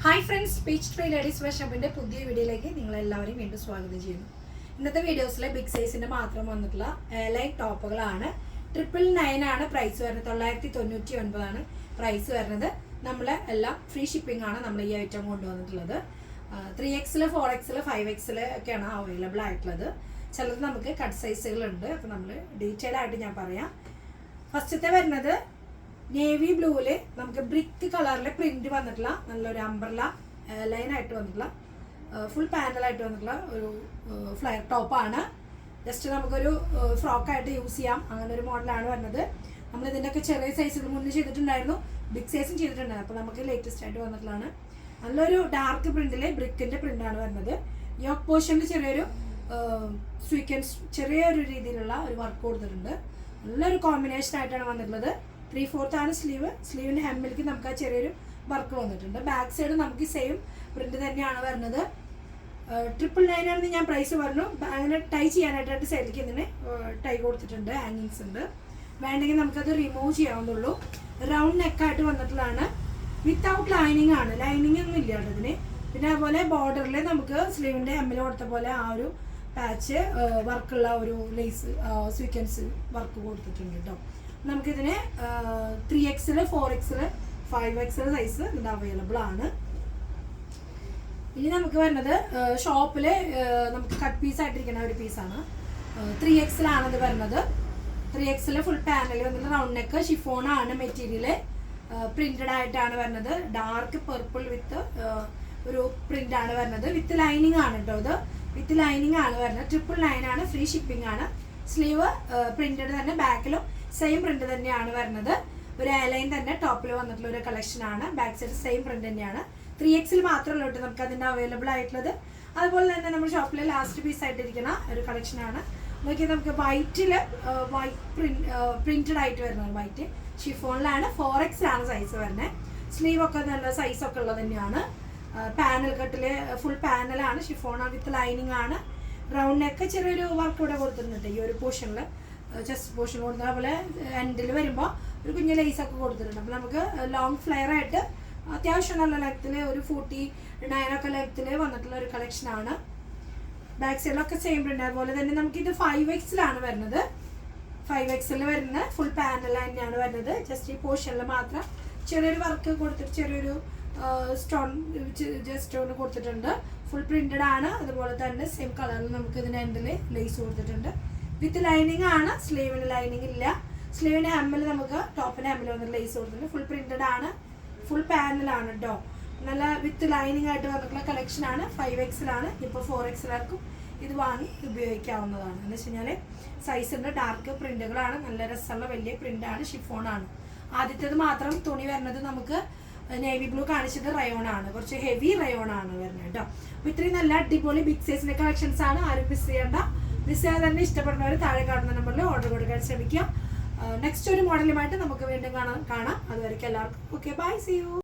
Hi friends, peach tree ladies wear ഷോപ്പിൻ്റെ പുതിയ വീഡിയോയിലേക്ക് നിങ്ങളെല്ലാവരെയും വീണ്ടും സ്വാഗതം ചെയ്യുന്നു. ഇന്നത്തെ വീഡിയോസിലെ ബിഗ് സൈസിൻ്റെ മാത്രം വന്നിട്ടുള്ള ലൈൻ ടോപ്പുകളാണ്. 999 ആണ് പ്രൈസ് വരുന്നത്. 999 ആണ് പ്രൈസ് വരുന്നത്. നമ്മൾ എല്ലാം ഫ്രീ ഷിപ്പിംഗ് ആണ് നമ്മൾ ഈ ഐറ്റം കൊണ്ടുവന്നിട്ടുള്ളത്. 3XL 4XL 5XL ഒക്കെയാണ് അവൈലബിൾ ആയിട്ടുള്ളത്. ചിലത് നമുക്ക് കട്ട് സൈസുകളുണ്ട്. അപ്പോൾ നമ്മൾ ഡീറ്റെയിൽ ആയിട്ട് ഞാൻ പറയാം. ഫസ്റ്റത്തെ വരുന്നത് നേവി ബ്ലൂവില് നമുക്ക് ബ്രിക്ക് കളറിലെ പ്രിന്റ് വന്നിട്ടുള്ള നല്ലൊരു അംബ്രല ലൈനായിട്ട് വന്നിട്ടുള്ള ഫുൾ പാനലായിട്ട് വന്നിട്ടുള്ള ഒരു ഫ്ലയർ ടോപ്പാണ്. ജസ്റ്റ് നമുക്കൊരു ഫ്രോക്കായിട്ട് യൂസ് ചെയ്യാം, അങ്ങനെ ഒരു മോഡലാണ് വരുന്നത്. നമ്മൾ ഇതിൻ്റെയൊക്കെ ചെറിയ സൈസുകൾ മുന്നേ ചെയ്തിട്ടുണ്ടായിരുന്നു, ബിഗ് സൈസും ചെയ്തിട്ടുണ്ടായിരുന്നു. അപ്പോൾ നമുക്ക് ലേറ്റസ്റ്റ് ആയിട്ട് വന്നിട്ടുള്ളതാണ്. നല്ലൊരു ഡാർക്ക് പ്രിന്റിലെ ബ്രിക്കിൻ്റെ പ്രിന്റാണ് വരുന്നത്. യോക്ക് പോർഷനിൽ ചെറിയൊരു സ്വീക്വൻസ് ചെറിയൊരു രീതിയിലുള്ള ഒരു വർക്ക് കൊടുത്തിട്ടുണ്ട്. നല്ലൊരു കോമ്പിനേഷൻ ആയിട്ടാണ് വന്നിട്ടുള്ളത്. 3/4 ആണ് സ്ലീവിൻ്റെ ഹെമ്മിലേക്ക് നമുക്ക് ആ ചെറിയൊരു വർക്ക് വന്നിട്ടുണ്ട്. ബാക്ക് സൈഡ് നമുക്ക് സെയിം പ്രിന്റ് തന്നെയാണ് വരുന്നത്. 999 ആണെന്ന് ഞാൻ പ്രൈസ് പറഞ്ഞു. അങ്ങനെ ടൈ ചെയ്യാനായിട്ട് സൈഡിലേക്ക് ഇതിന് ടൈ കൊടുത്തിട്ടുണ്ട്, ഹാങ്ങിങ്സ് ഉണ്ട്. വേണ്ടെങ്കിൽ നമുക്കത് റിമൂവ് ചെയ്യാവുന്നുള്ളൂ. റൗണ്ട് നെക്കായിട്ട് വന്നിട്ടുള്ളതാണ്. വിത്തൗട്ട് ലൈനിങ് ആണ്, ലൈനിങ് ഒന്നും ഇല്ല ഇതിന്. പിന്നെ അതുപോലെ ബോർഡറിൽ നമുക്ക് സ്ലീവിൻ്റെ ഹെമ്മിൽ കൊടുത്ത പോലെ ആ ഒരു പാച്ച് വർക്കുള്ള ഒരു ലേസ് സ്വീക്വൻസ് വർക്ക് കൊടുത്തിട്ടുണ്ട് കേട്ടോ. നമുക്കിതിന് 3XL 4XL 5XL സൈസ് ഇത് അവൈലബിൾ ആണ്. ഇനി നമുക്ക് വരുന്നത് ഷോപ്പിൽ നമുക്ക് കട്ട് പീസ് ആയിട്ടിരിക്കുന്ന ഒരു പീസാണ്. 3XL ആണത് വരുന്നത്. 3XL ഫുൾ പാനൽ വന്നിട്ട് റൗണ്ട് നെക്ക് ഷിഫോണാണ് മെറ്റീരിയൽ. പ്രിന്റഡ് ആയിട്ടാണ് വരുന്നത്. ഡാർക്ക് പർപ്പിൾ വിത്ത് ഒരു പ്രിന്റ് ആണ് വരുന്നത്. വിത്ത് ലൈനിങ് ആണ് കേട്ടോ. ഇത് വിത്ത് ലൈനിങ് ആണ് വരുന്നത്. 999 ആണ്. ഫ്രീ ഷിപ്പിംഗ് ആണ്. സ്ലീവ് പ്രിന്റഡ് തന്നെ, ബാക്കിലും സെയിം പ്രിന്റ് തന്നെയാണ് വരുന്നത്. ഒരു എയർലൈൻ തന്നെ ടോപ്പിൽ വന്നിട്ടുള്ള ഒരു കളക്ഷൻ ആണ്. ബാക്ക് സൈഡ് സെയിം പ്രിന്റ് തന്നെയാണ്. 3XL മാത്രമല്ല കേട്ടോ നമുക്ക് അതിൻ്റെ അവൈലബിൾ ആയിട്ടുള്ളത്. അതുപോലെ തന്നെ നമ്മുടെ ഷോപ്പിൽ ലാസ്റ്റ് പീസ് ആയിട്ടിരിക്കുന്ന ഒരു കളക്ഷൻ ആണ്. നോക്കിയാൽ നമുക്ക് വൈറ്റിൽ വൈറ്റ് പ്രിന്റഡ് ആയിട്ട് വരുന്നത്. വൈറ്റ് ഷിഫോണിലാണ്. 4XL ആണ് സൈസ് വരുന്നത്. സ്ലീവ് ഒക്കെ നല്ല സൈസൊക്കെ ഉള്ളത് തന്നെയാണ്. പാനൽ കട്ടില് ഫുൾ പാനലാണ്. ഷിഫോൺ വിത്ത് ലൈനിങ് ആണ്. റൗണ്ട് നെക്ക് ചെറിയൊരു വർക്ക് ഇവിടെ കൊടുത്തിട്ടുണ്ട്. ഈ ഒരു പോർഷനിൽ ചെസ്റ്റ് പോർഷൻ കൊടുത്ത പോലെ എൻഡിൽ വരുമ്പോൾ ഒരു കുഞ്ഞ് ലേസൊക്കെ കൊടുത്തിട്ടുണ്ട്. അപ്പോൾ നമുക്ക് ലോങ് ഫ്ലെയർ ആയിട്ട് അത്യാവശ്യം നല്ല ലെങ്ത്തിൽ ഒരു 49 ഒക്കെ ലെങ്ത്തിൽ വന്നിട്ടുള്ള ഒരു കളക്ഷനാണ്. ബാക്ക് സൈഡിലൊക്കെ സെയിം പ്രിന്റ്. അതുപോലെ തന്നെ നമുക്കിത് 5XL ആണ് വരുന്നത്. 5XL വരുന്ന ഫുൾ പാനൽ തന്നെയാണ് വരുന്നത്. ജസ്റ്റ് ഈ പോർഷനിൽ മാത്രം ചെറിയൊരു വർക്ക് കൊടുത്തിട്ട് ചെറിയൊരു സ്റ്റോൺ സ്റ്റോൺ കൊടുത്തിട്ടുണ്ട്. ഫുൾ പ്രിന്റഡ് ആണ്. അതുപോലെ തന്നെ സെയിം കളറിൽ നമുക്ക് ഇതിൻ്റെ എൻഡിൽ ലേസ് കൊടുത്തിട്ടുണ്ട്. വിത്ത് ലൈനിങ് ആണ്. സ്ലീവിന് ലൈനിങ് ഇല്ല. സ്ലീവിൻ്റെ ഹെമ്മിൽ നമുക്ക് ടോപ്പിൻ്റെ ഹെമ്മിൽ വന്നിട്ട് ലേസ് കൊടുത്തിട്ടുണ്ട്. ഫുൾ പ്രിന്റഡ് ആണ്. ഫുൾ പാനലാണ് കേട്ടോ. നല്ല വിത്ത് ലൈനിങ് ആയിട്ട് വന്നിട്ടുള്ള കളക്ഷൻ ആണ്. 5XL ആണ്. ഇപ്പോൾ 4XL ആർക്കും ഇത് വാങ്ങി ഉപയോഗിക്കാവുന്നതാണ്. എന്ന് വെച്ച് കഴിഞ്ഞാൽ സൈസിൻ്റെ ഡാർക്ക് പ്രിന്റുകളാണ്. നല്ല രസമുള്ള വലിയ പ്രിന്റാണ്. ഷിഫോണാണ്. ആദ്യത്തേത് മാത്രം തുണി വരുന്നത് നമുക്ക് നേവി ബ്ലൂ കാണിച്ചത് റയോൺ ആണ്. കുറച്ച് ഹെവി റയോൺ ആണ് വരുന്നത് കേട്ടോ. അപ്പോൾ ഇത്രയും നല്ല അടിപൊളി ബിഗ് സൈസിൻ്റെ കളക്ഷൻസ് ആണ്. ആരും മിസ് ചെയ്യേണ്ട. മിസ് ചെയ്യാതെ തന്നെ ഇഷ്ടപ്പെടുന്നവർ താഴെ കാണുന്ന നമ്പറിൽ ഓർഡർ കൊടുക്കാൻ ശ്രമിക്കുക. നെക്സ്റ്റ് ഒരു മോഡലുമായിട്ട് നമുക്ക് വീണ്ടും കാണാം. അതുവരെയ്ക്കും എല്ലാവർക്കും ഓക്കെ, ബൈ, സീ യു.